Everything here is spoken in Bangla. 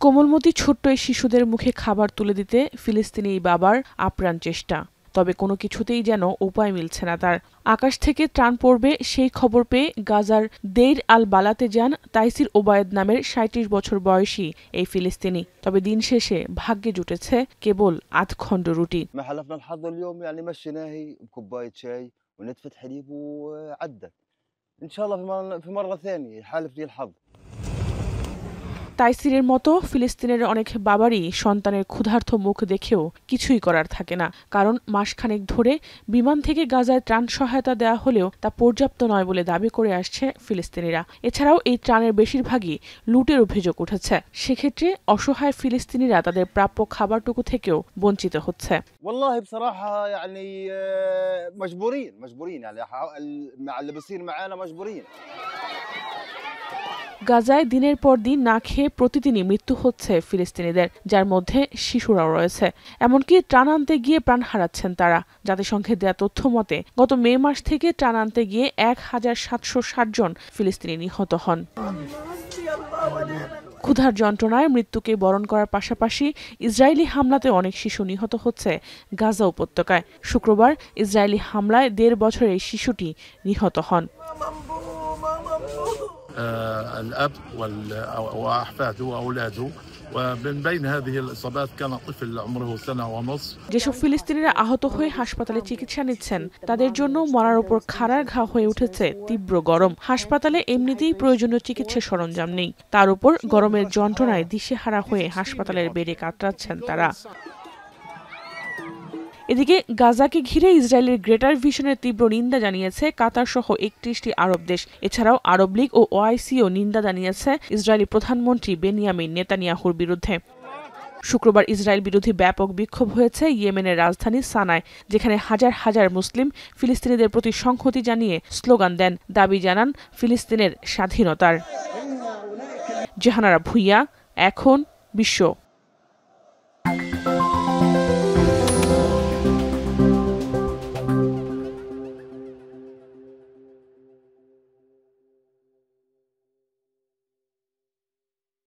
কোমলমতি ছোট্ট এই শিশুদের মুখে খাবার তুলে দিতে ফিলিস্তিনি এই বাবার আপ্রাণ চেষ্টা, তবে কোনো কিছুতেই যেন উপায় মিলছে না তার। আকাশ থেকে ত্রাণ পড়বে সেই খবর পেয়ে গাজার দেইর আল বালাতে যান তাইসির ওবায়েদ নামের ৩৭ বছর বয়সী এই ফিলিস্তিনি। তবে দিন শেষে ভাগ্যে জুটেছে কেবল আধখণ্ড রুটি। তাইসিরের মতো ফিলিস্তিনের অনেক বাবারই সন্তানের ক্ষুধার্ত মুখ দেখেও কিছুই করার থাকে না, কারণ মাসখানেক ধরে বিমান থেকে গাজায় ত্রাণ সহায়তা দেওয়া হলেও তা পর্যাপ্ত নয় বলে দাবি করে আসছে ফিলিস্তিনিরা। এছাড়াও এই ত্রাণের বেশিরভাগই লুটের অভিযোগ উঠেছে। সেক্ষেত্রে অসহায় ফিলিস্তিনিরা তাদের প্রাপ্য খাবারটুকু থেকেও বঞ্চিত হচ্ছে। গাজায় দিনের পর দিন না খেয়ে প্রতিদিনই মৃত্যু হচ্ছে ফিলিস্তিনিদের, যার মধ্যে শিশুরাও রয়েছে। এমনকি ত্রাণ আনতে গিয়ে প্রাণ হারাচ্ছেন তারা। জাতিসংঘের দেয়া তথ্য মতে গত মে মাস থেকে ত্রাণ আনতে গিয়ে ১,৭৬০ জন ফিলিস্তিনি নিহত হন। ক্ষুধার যন্ত্রণায় মৃত্যুকে বরণ করার পাশাপাশি ইসরায়েলি হামলাতে অনেক শিশু নিহত হচ্ছে গাজা উপত্যকায়। শুক্রবার ইসরায়েলি হামলায় ১.৫ বছরের এই শিশুটি নিহত হন। الأب وأحفاده وأولاده ومن بين هذه الإصابات كان طفل عمره 1.5 سنة। যেসব ফিলিস্তিনিরা আহত হয়ে হাসপাতালে চিকিৎসা নিচ্ছেন তাদের জন্য মরার উপর খাড়ার ঘা হয়ে উঠেছে তীব্র গরম। হাসপাতালে এমনিতেই প্রয়োজনীয় চিকিৎসা সরঞ্জাম নেই, তার উপর গরমের যন্ত্রণায় দিশেহারা হয়ে হাসপাতালের বেডে কাতরাচ্ছেন তারা। এদিকে গাজাকে ঘিরে ইসরায়েলের গ্রেটার ভিশনের তীব্র নিন্দা জানিয়েছে কাতার সহ ৩১টি আরব দেশ। এছাড়াও আরব লীগ ও ওআইসিও নিন্দা জানিয়েছে ইসরায়েলি প্রধানমন্ত্রী বেনিয়ামিন নেতানিয়াহুর বিরুদ্ধে। শুক্রবার ইসরায়েল বিরোধী ব্যাপক বিক্ষোভ হয়েছে ইয়েমেনের রাজধানী সানায়, যেখানে হাজার হাজার মুসলিম ফিলিস্তিনিদের প্রতি সংহতি জানিয়ে স্লোগান দেন, দাবি জানান ফিলিস্তিনের স্বাধীনতার। জাহানারা ভুইয়া, এখন বিশ্ব।